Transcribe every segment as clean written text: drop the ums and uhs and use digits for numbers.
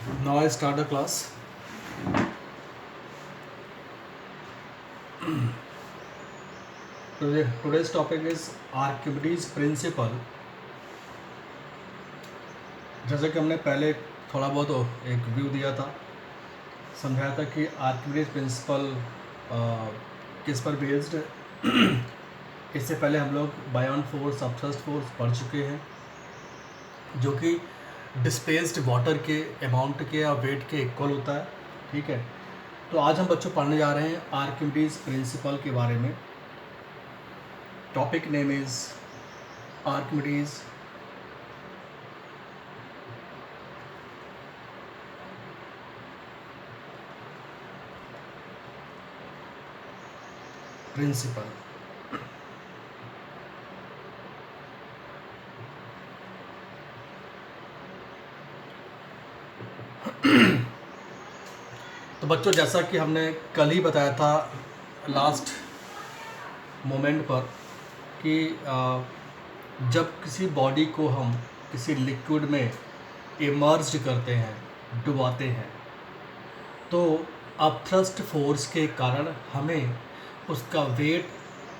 Now I start the class. Today's topic is Archimedes principle. जैसे कि हमने पहले थोड़ा बहुत एक व्यू दिया था, समझाया था कि आर्किमिडीज प्रिंसिपल किस पर बेस्ड है। इससे पहले हम लोग बायोन फोर्स, अपथ्रस्ट फोर्स पढ़ चुके हैं, जो कि डिस्प्लेस्ड वाटर के अमाउंट के या वेट के इक्वल होता है। ठीक है, तो आज हम बच्चों पढ़ने जा रहे हैं आर्किमिडीज प्रिंसिपल के बारे में। Topic name is Archimedes principal. तो बच्चों, जैसा कि हमने कल ही बताया था लास्ट मोमेंट पर कि जब किसी बॉडी को हम किसी लिक्विड में इमर्ज करते हैं, डुबाते हैं, तो अपथ्रस्ट फोर्स के कारण हमें उसका वेट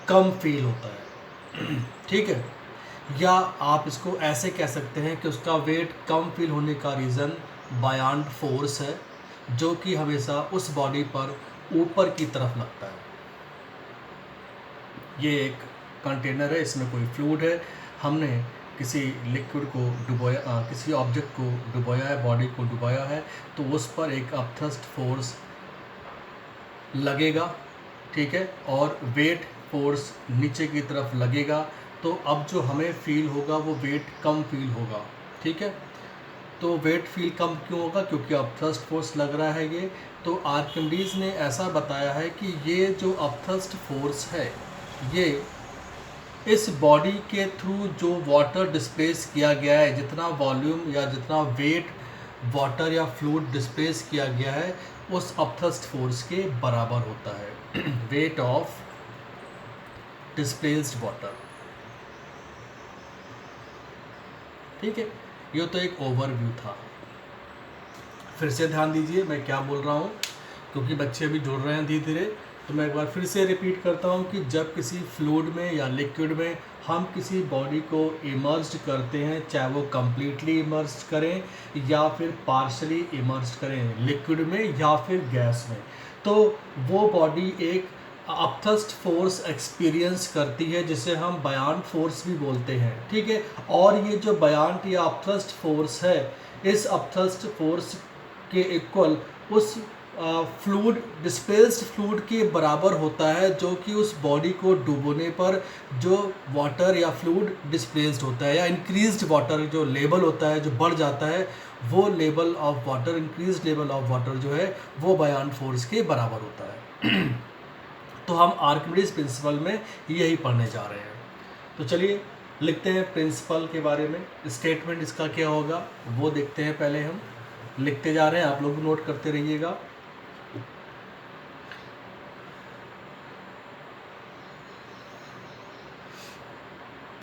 कम फील होता है। ठीक है, या आप इसको ऐसे कह सकते हैं कि उसका वेट कम फील होने का रीज़न बायॉन्ड फोर्स है, जो कि हमेशा उस बॉडी पर ऊपर की तरफ लगता है। ये एक कंटेनर है, इसमें कोई फ्लूइड है, हमने किसी लिक्विड को डुबोया, किसी ऑब्जेक्ट को डुबोया है, बॉडी को डुबोया है, तो उस पर एक अपथ्रस्ट फोर्स लगेगा। ठीक है, और वेट फोर्स नीचे की तरफ लगेगा, तो अब जो हमें फील होगा वो वेट कम फील होगा। ठीक है, तो वेट फील कम क्यों होगा? क्योंकि अपथ्रस्ट फोर्स लग रहा है ये। तो आर्किमिडीज ने ऐसा बताया है कि ये जो अपथ्रस्ट फोर्स है, ये इस बॉडी के थ्रू जो वाटर डिस्प्लेस किया गया है, जितना वॉल्यूम या जितना वेट वाटर या फ्लूइड डिस्प्लेस किया गया है, उस अपथ्रस्ट फोर्स के बराबर होता है। Wait of displaced water. ठीक है, ये तो एक ओवरव्यू था। फिर से ध्यान दीजिए मैं क्या बोल रहा हूँ, क्योंकि बच्चे अभी जुड़ रहे हैं धीरे धीरे। तो मैं एक बार फिर से रिपीट करता हूँ कि जब किसी फ्लूइड में या लिक्विड में हम किसी बॉडी को इमर्ज्ड करते हैं, चाहे वो कम्प्लीटली इमर्ज्ड करें या फिर पार्शली इमर्ज्ड करें, लिक्विड में या फिर गैस में, तो वो बॉडी एक अपथ्रस्ट फोर्स एक्सपीरियंस करती है, जिसे हम बायॉन्ड फोर्स भी बोलते हैं। ठीक है, और ये जो बायॉन्ड या अपथ्रस्ट फोर्स है, इस अपथ्रस्ट फोर्स के इक्वल उस फ्लूइड, डिस्प्लेस्ड फ्लूइड के बराबर होता है, जो कि उस बॉडी को डुबोने पर जो वाटर या फ्लूइड डिस्प्लेस्ड होता है, या इंक्रीज्ड वाटर जो लेवल होता है, जो बढ़ जाता है, वो level of water, increased level of water जो है वो बायॉन्ड फोर्स के बराबर होता है। तो हम आर्किमिडीज प्रिंसिपल में यही पढ़ने जा रहे हैं। तो चलिए लिखते हैं प्रिंसिपल के बारे में। स्टेटमेंट इसका क्या होगा वो देखते हैं। पहले हम लिखते जा रहे हैं, आप लोग भी नोट करते रहिएगा।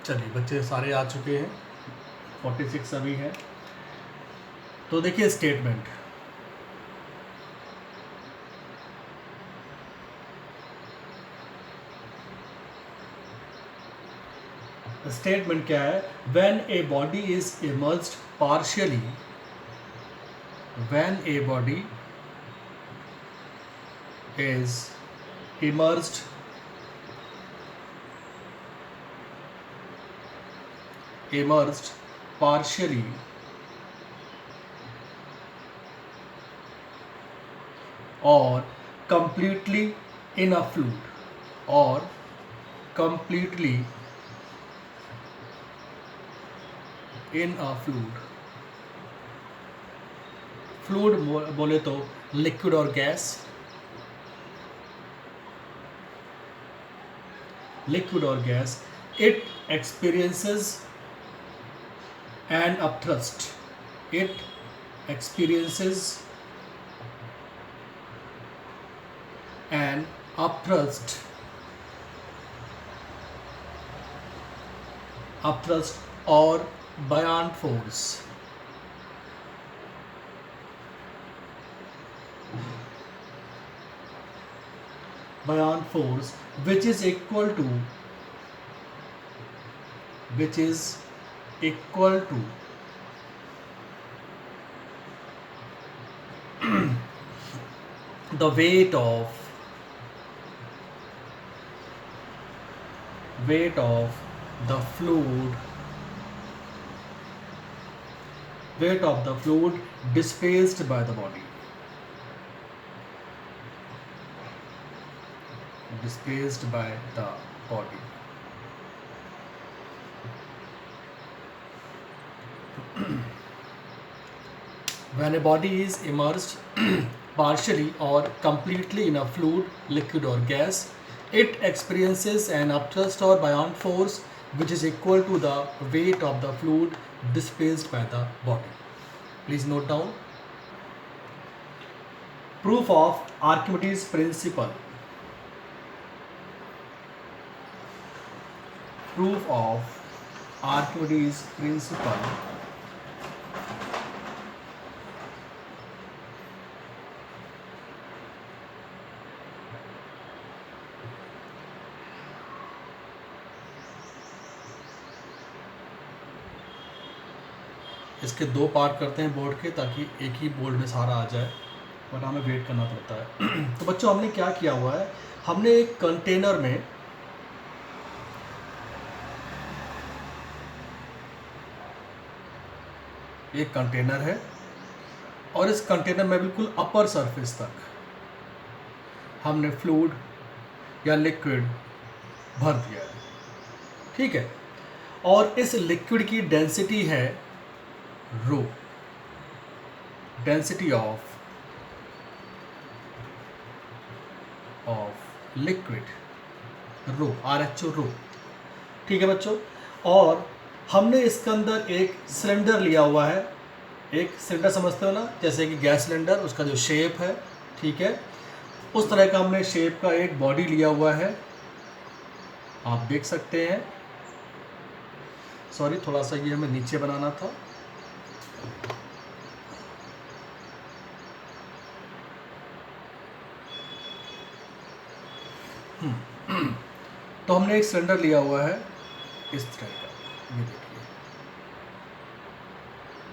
चलिए, बच्चे सारे आ चुके हैं, 46 अभी हैं। तो देखिए स्टेटमेंट। स्टेटमेंट क्या है? When a body is emerged partially, when a body is immersed partially or completely in a fluid, or completely in a fluid। Fluid बोले तो लिक्विड और gas, liquid or gas, it experiences an upthrust. It experiences an upthrust or buoyant force. buoyant force which is equal to the weight of the fluid displaced by the body. When a body is immersed partially or completely in a fluid, liquid or gas, it experiences an upthrust or buoyant force which is equal to the weight of the fluid displaced by the body. Please note down. Proof of Archimedes principle. Proof of Archimedes principle. इसके दो part करते हैं board के, ताकि एक ही board में सारा आ जाए, वरना हमें वेट करना पड़ता है। तो बच्चों हमने क्या किया हुआ है, हमने एक कंटेनर में एक कंटेनर है और इस कंटेनर में बिल्कुल अपर सरफेस तक हमने फ्लूइड या लिक्विड भर दिया है, ठीक है। और इस लिक्विड की डेंसिटी है rho, density of liquid rho, RHO rho, ठीक है बच्चों। और हमने इसके अंदर एक सिलेंडर लिया हुआ है, एक सिलेंडर समझते हो ना, जैसे कि गैस सिलेंडर, उसका जो शेप है, ठीक है, उस तरह का हमने शेप का एक बॉडी लिया हुआ है, आप देख सकते हैं। सॉरी, थोड़ा सा ये हमें नीचे बनाना था। तो हमने एक सिलेंडर लिया हुआ है इस तरह का, ये देखिए,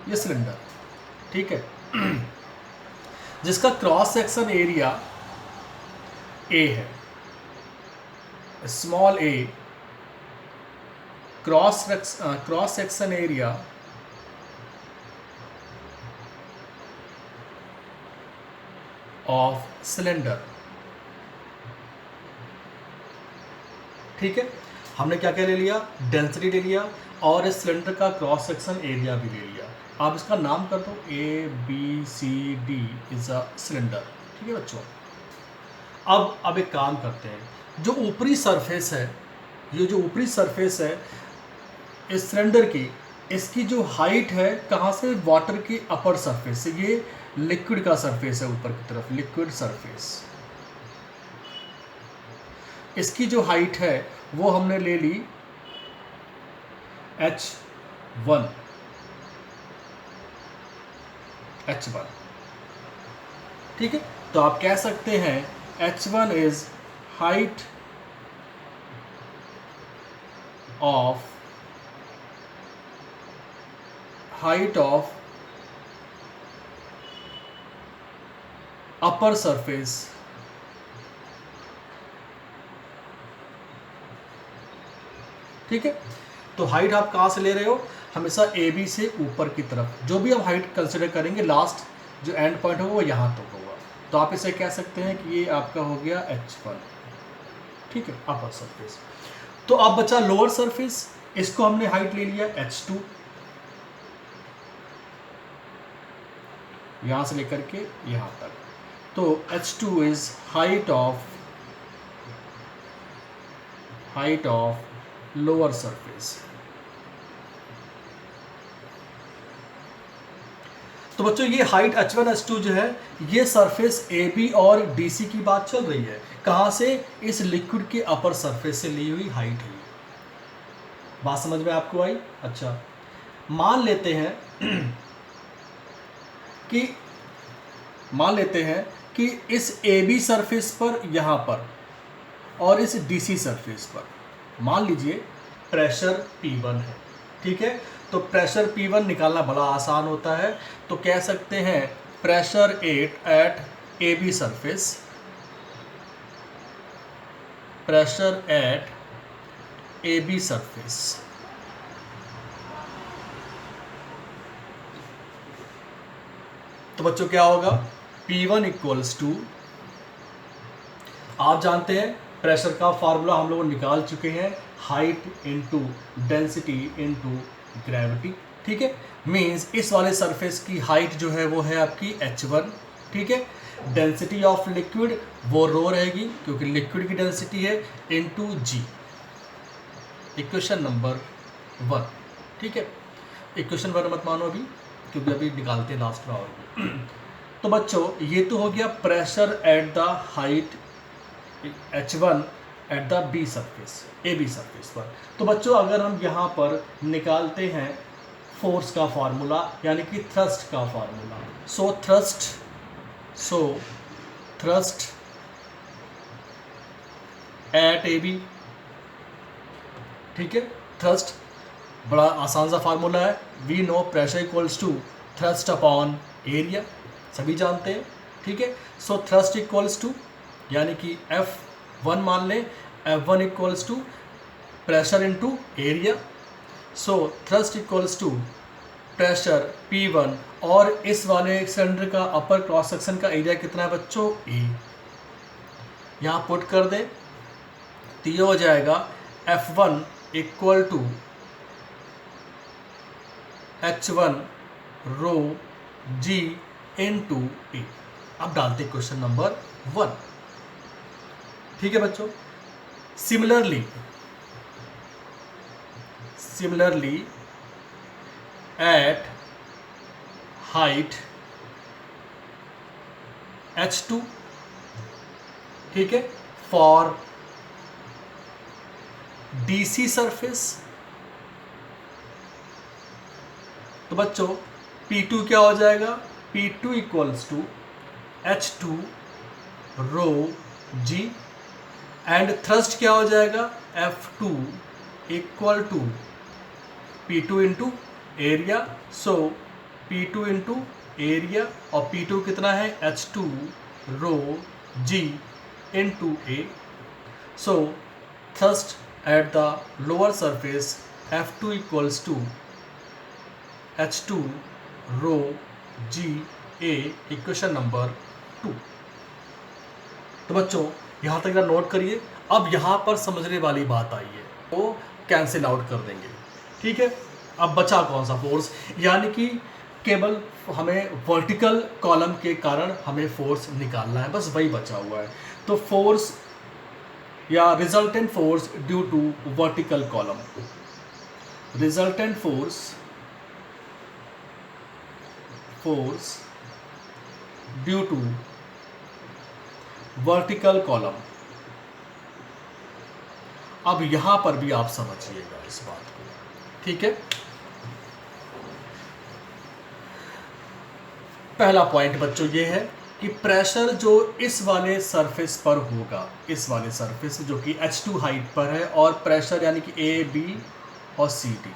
ये सिलेंडर, ठीक है, जिसका क्रॉस सेक्शन एरिया A है, small a, cross section area of cylinder, ठीक है। हमने क्या क्या ले लिया, डेंसिटी ले लिया और इस सिलेंडर का क्रॉस सेक्शन एरिया भी ले लिया। आप इसका नाम कर दो ABCD इज अ सिलेंडर, ठीक है बच्चों। अब एक काम करते हैं, जो ऊपरी सरफेस है, ये जो ऊपरी सरफेस है इस सिलेंडर की, इसकी जो हाइट है कहाँ से, वाटर की अपर सरफेस से, ये लिक्विड का सरफेस है ऊपर की तरफ, लिक्विड सरफेस, इसकी जो हाइट है वो हमने ले ली h1, ठीक है। तो आप कह सकते हैं h1 is height of upper surface, ठीक है। तो हाइट आप कहाँ से ले रहे हो, हमेशा AB से ऊपर की तरफ, जो भी आप हाइट कंसिडर करेंगे, लास्ट जो एंड पॉइंट होगा वो यहाँ तक होगा। तो आप इसे कह सकते हैं कि ये आपका हो गया h1, ठीक है, अपर सरफेस। तो अब बचा लोअर सरफेस, इसको हमने हाइट ले लिया h2, यहाँ से लेकर के यहाँ तक। तो h2 is height of lower surface. तो बच्चों ये हाइट h1 h2 जो है, ये सरफेस AB और DC की बात चल रही है, कहाँ से, इस लिक्विड के अपर सरफेस से ली हुई हाइट है। बात समझ में आपको आई? अच्छा, मान लेते हैं कि इस AB सरफेस पर, यहाँ पर और इस डीसी सरफेस पर मान लीजिए प्रेशर P1 है, ठीक है। तो प्रेशर P1 निकालना बड़ा आसान होता है, तो कह सकते हैं pressure at AB surface, pressure at AB surface. तो बच्चों क्या होगा, P1 इक्वल्स टू, आप जानते हैं प्रेशर का फार्मूला हम लोग निकाल चुके हैं, height into density into gravity, ठीक है। मींस इस वाले सरफेस की हाइट जो है वो है आपकी h1, ठीक है। डेंसिटी ऑफ लिक्विड वो रो रहेगी क्योंकि लिक्विड की डेंसिटी है, इनटू g, इक्वेशन नंबर 1, ठीक है। इक्वेशन 1 मत मानो अभी, क्योंकि अभी निकालते हैं लास्ट में और तो बच्चों ये तो हो गया pressure at the height H1 at the B surface, AB surface पर। तो बच्चों अगर हम यहाँ पर निकालते हैं फोर्स का फार्मूला यानी कि थ्रस्ट का formula, so thrust at AB, ठीक है। थ्रस्ट बड़ा आसान सा फार्मूला है, we know pressure equals to thrust upon area, सभी जानते हैं, ठीक है। सो थ्रस्ट इक्वल्स टू यानी कि F1 मान लें, F1 equals to pressure into area, so thrust equals to pressure P1 और इस वाले सिलेंडर का अपर क्रॉस सेक्शन का एरिया कितना है बच्चों, A। यहाँ पुट कर दें तो ये हो जाएगा F1 equal to H1 rho G into A। अब डालते क्वेश्चन नंबर 1, ठीक है बच्चों। सिमिलरली एट हाइट H2, ठीक है, फॉर DC सरफेस। तो बच्चों P2 क्या हो जाएगा, P2 equals to H2 rho G and thrust क्या हो जाएगा, F2 equal to P2 into area, so P2 into area और P2 कितना है, H2 rho G into A। So thrust at the lower surface F2 equals to H2 rho G A, equation number 2। तो बच्चों यहाँ तक note करिए। अब यहाँ पर समझने वाली बात आई है, वो कैंसिल आउट कर देंगे, ठीक है। अब बचा कौन सा फोर्स, यानी कि केवल हमें वर्टिकल कॉलम के कारण हमें फोर्स निकालना है, बस वही बचा हुआ है। तो फोर्स या resultant force due to vertical column, resultant force due to vertical column. अब यहां पर भी आप समझिएगा इस बात को, ठीक है। पहला पॉइंट बच्चों ये है कि प्रेशर जो इस वाले सरफेस पर होगा, इस वाले सरफेस जो कि H2 हाइट पर है, और प्रेशर यानी कि A, B और C, D।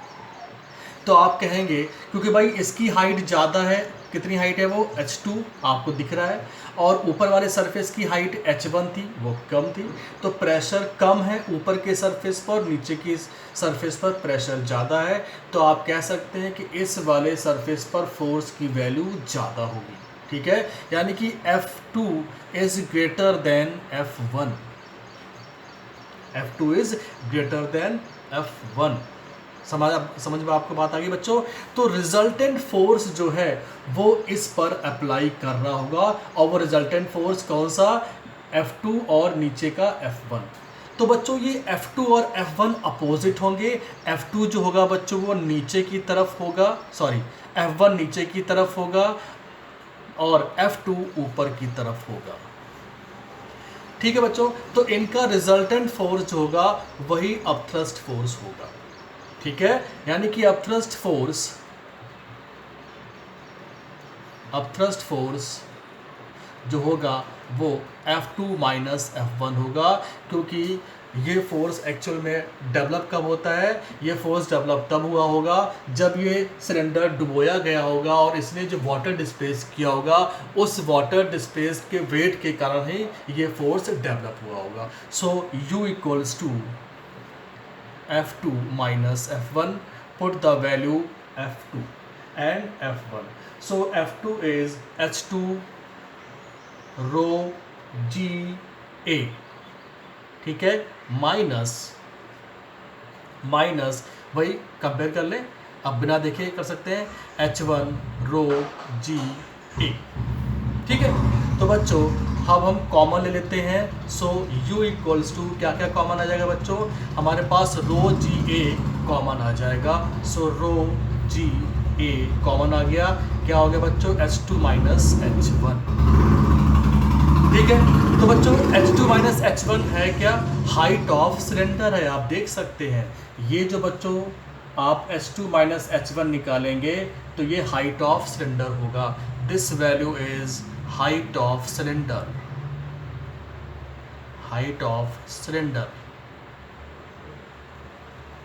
तो आप कहेंगे क्योंकि भाई इसकी हाइट ज़्यादा है, कितनी हाइट है वो, H2 आपको दिख रहा है, और ऊपर वाले सरफेस की हाइट H1 थी, वो कम थी, तो प्रेशर कम है ऊपर के सरफेस पर, नीचे की सरफेस पर प्रेशर ज़्यादा है। तो आप कह सकते हैं कि इस वाले सरफेस पर फोर्स की वैल्यू ज़्यादा होगी, ठीक है। यानी कि F2 is greater than F1, F2 is greater than F1। समझ में आपको बात आ गई बच्चों। तो रिजल्टेंट फोर्स जो है वो इस पर अप्लाई कर रहा होगा, और वो रिजल्टेंट फोर्स कौन सा, F2 और नीचे का F1। तो बच्चों ये F2 और F1 अपोजिट होंगे। F2 जो होगा बच्चों वो नीचे की तरफ होगा, F1 नीचे की तरफ होगा और F2 ऊपर की तरफ होगा, ठीक है बच्चों। तो इनका रिजल्टेंट फोर्स जो होगा वही अपथ्रस्ट फोर्स होगा, ठीक है। यानी कि अपथ्रस्ट फोर्स जो होगा वो F2 माइनस F1 होगा, क्योंकि ये फोर्स एक्चुअल में डेवलप कब होता है, ये फोर्स डेवलप तब हुआ होगा जब ये सिलेंडर डुबोया गया होगा और इसने जो वाटर डिस्प्लेस किया होगा, उस वाटर डिस्प्लेस के वेट के कारण ही ये फोर्स डेवलप हुआ होगा। So U equals to F2 minus F1, put the value F2 and F1. So F2 is H2 rho G A, ठीक है, माइनस वही कंपेयर कर लें, अब बिना देखे कर सकते हैं, H1 रो जी ए, ठीक है। तो बच्चों अब हम कॉमन ले लेते हैं। सो U इक्वल्स टू क्या क्या कॉमन आ जाएगा बच्चों, हमारे पास रो जी ए कॉमन आ जाएगा। सो रो जी ए कॉमन आ गया, क्या हो गया बच्चों, H2 माइनस H1, ठीक है। तो बच्चों H2 माइनस H1 है क्या, हाइट ऑफ सिलेंडर है। आप देख सकते हैं ये जो बच्चों आप H2 माइनस H1 निकालेंगे तो ये हाइट ऑफ सिलेंडर होगा। This value is height of cylinder, height of cylinder,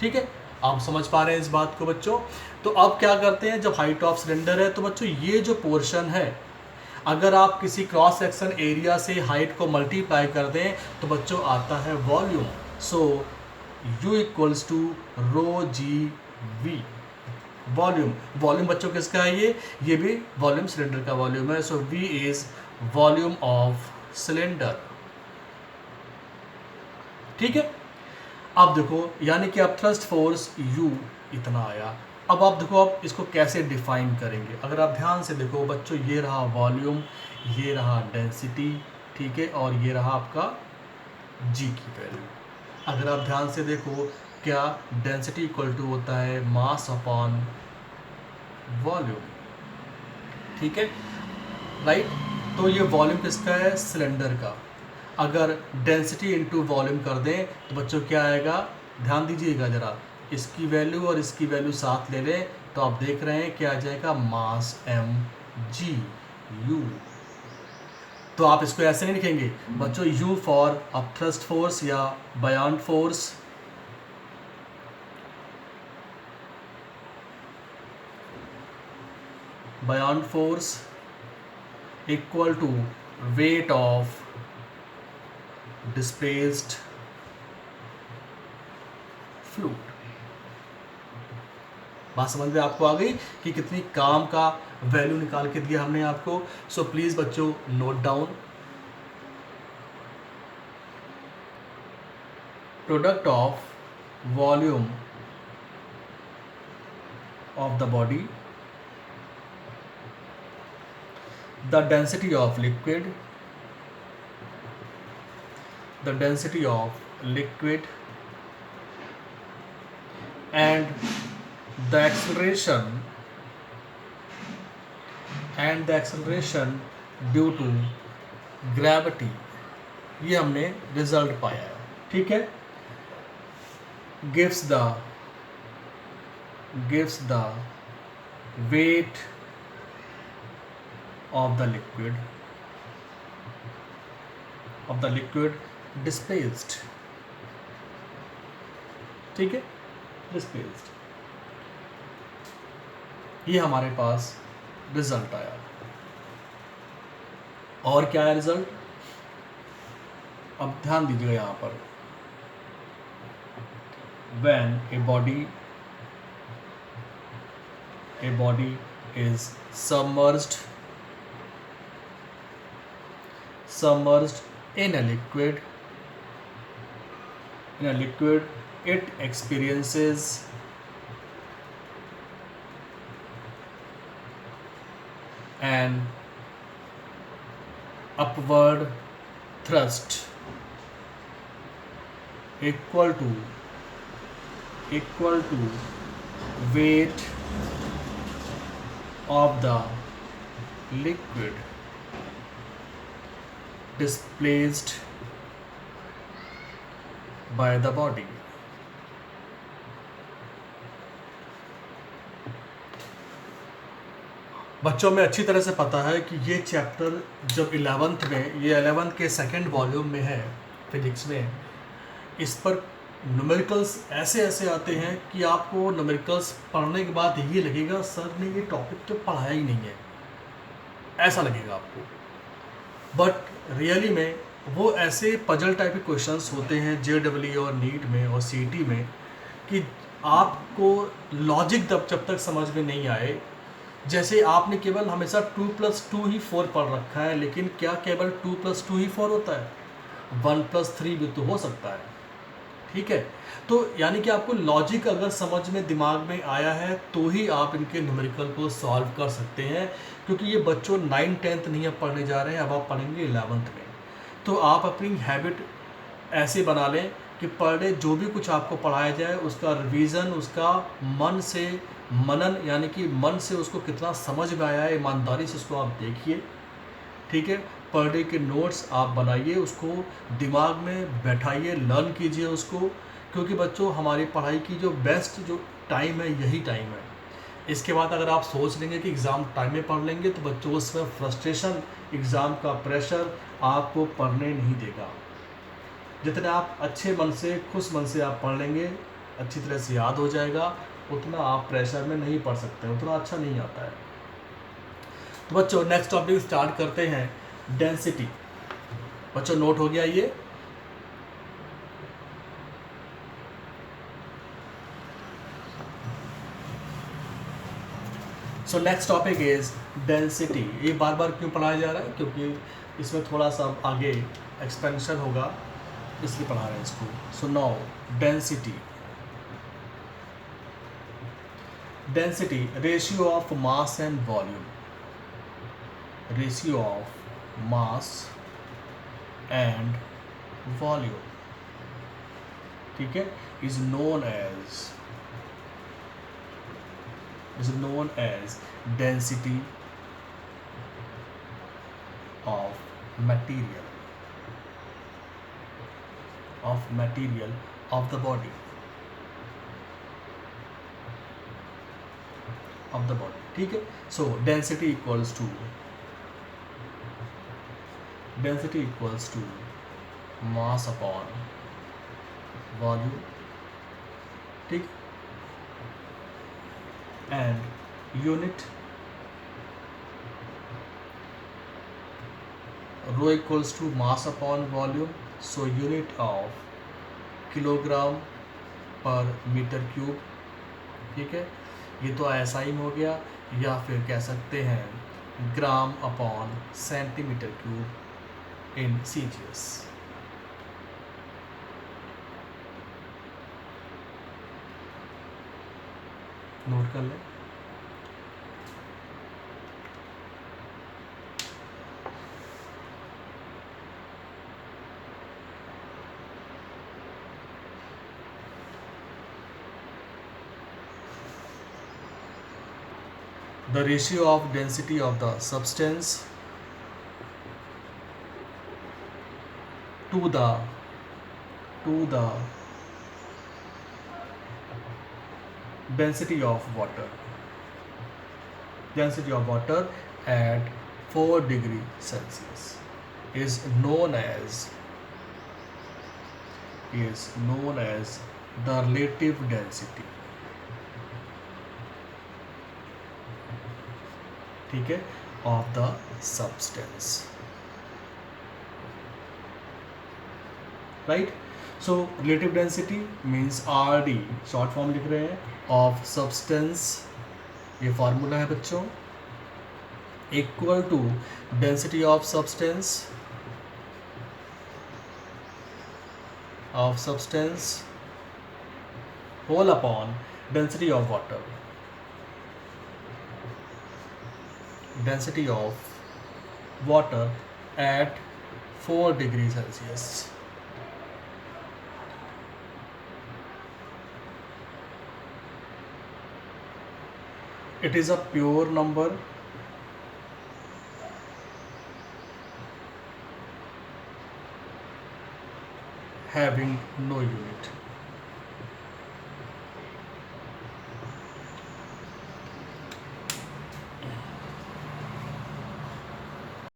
ठीक है। आप समझ पा रहे हैं इस बात को बच्चों। तो अब क्या करते हैं, जब हाइट ऑफ सिलेंडर है तो बच्चों ये जो पोर्शन है, अगर आप किसी क्रॉस सेक्शन एरिया से हाइट को मल्टीप्लाई कर दें तो बच्चों आता है volume. So U equals to rho G V, volume. Volume बच्चों किसका है, ये भी वॉल्यूम सिलेंडर का वॉल्यूम है। सो V is volume of cylinder, ठीक है। अब देखो यानी कि अब थ्रस्ट फोर्स U इतना आया। अब आप देखो आप इसको कैसे डिफाइन करेंगे, अगर आप ध्यान से देखो बच्चों, ये रहा वॉल्यूम, ये रहा डेंसिटी, ठीक है, और ये रहा आपका G की वैल्यू। अगर आप ध्यान से देखो, क्या डेंसिटी इक्वल टू होता है मास अपॉन वॉल्यूम, ठीक है, राइट। तो ये वॉल्यूम किसका है, सिलेंडर का। अगर डेंसिटी इंटू वॉल्यूम कर दें तो बच्चों क्या आएगा, ध्यान दीजिएगा ज़रा, इसकी वैल्यू और इसकी वैल्यू साथ ले लें तो आप देख रहे हैं क्या आ जाएगा, मास mg u। तो आप इसको ऐसे नहीं लिखेंगे बच्चों, U फॉर अब थ्रस्ट फोर्स या buoyant force, buoyant force equal to weight of displaced fluid. बात समझ में आपको आ गई कि कितनी काम का वैल्यू निकाल के दिया हमने आपको। सो प्लीज बच्चों note down, product of volume of the body, the density of liquid, the density of liquid and the acceleration due to gravity, ये हमने रिजल्ट पाया है, ठीक है। gives the weight of the liquid displaced, ठीक है, displaced, ये हमारे पास रिजल्ट आया। और क्या है रिजल्ट, अब ध्यान दीजिएगा यहां पर, when a body is submerged in a liquid, it experiences an upward thrust equal to weight of the liquid displaced by the body. बच्चों में अच्छी तरह से पता है कि ये चैप्टर जब 11th में, ये 11th के सेकेंड वॉल्यूम में है फिजिक्स में, इस पर न्यूमेरिकल्स ऐसे ऐसे आते हैं कि आपको न्यूमेरिकल्स पढ़ने के बाद ये लगेगा सर ने ये टॉपिक तो पढ़ाया ही नहीं है, ऐसा लगेगा आपको। बट रियली में वो ऐसे पजल टाइप के क्वेश्चंस होते हैं JEE और नीट में और CET में कि आपको लॉजिक जब तक समझ में नहीं आए, जैसे आपने केवल हमेशा 2+2 ही 4 पढ़ रखा है, लेकिन क्या केवल 2+2 ही 4 होता है? 1+3 भी तो हो सकता है, ठीक है। तो यानी कि आपको लॉजिक अगर समझ में दिमाग में आया है तो ही आप इनके न्यूमेरिकल को सॉल्व कर सकते हैं, क्योंकि ये बच्चों 9th-10th नहीं अब पढ़ने जा रहे हैं, अब आप पढ़ेंगे 11th में। तो आप अपनी हैबिट ऐसे बना लें कि पर डे जो भी कुछ आपको पढ़ाया जाए उसका रिवीजन, उसका मन से मनन, यानी कि मन से उसको कितना समझ में आया है, ईमानदारी से उसको आप देखिए, ठीक है। पर डे के नोट्स आप बनाइए, उसको दिमाग में बैठाइए, लर्न कीजिए उसको, क्योंकि बच्चों हमारी पढ़ाई की जो बेस्ट जो टाइम है यही टाइम है। इसके बाद अगर आप सोच लेंगे कि एग्ज़ाम टाइम में पढ़ लेंगे तो बच्चों उसमें फ्रस्ट्रेशन, एग्ज़ाम का प्रेशर आपको पढ़ने नहीं देगा। जितने आप अच्छे मन से, खुश मन से आप पढ़ लेंगे, अच्छी तरह से याद हो जाएगा, उतना आप प्रेशर में नहीं पढ़ सकते, उतना अच्छा नहीं आता है। तो बच्चों नेक्स्ट टॉपिक स्टार्ट करते हैं, डेंसिटी। बच्चों नोट हो गया ये? So next topic is density. ये बार बार क्यों पढ़ाया जा रहा है? क्योंकि इसमें थोड़ा सा आगे एक्सपेंशन होगा, इसलिए पढ़ा रहे हैं इसको। So now density. Density, ratio of mass and volume, ratio of mass and volume, ठीक है, is known as density of material of the body, ठीक है। So density equals to mass upon volume, ठीक, and unit rho equals to mass upon volume, so unit of kilogram per metre cube, ठीक है। ये तो SI में हो गया, या फिर कह सकते हैं ग्राम upon centimetre cube in CGS। Note कर लें। The ratio of density of the substance to the density of water at 4 degrees Celsius is known as the relative density, ठीक है, of the substance, right? So relative density means RD, short form लिख रहे हैं, of substance, ये formula है बच्चों, equal to density of substance whole upon density of water, at 4 degrees Celsius. It is a pure number having no unit.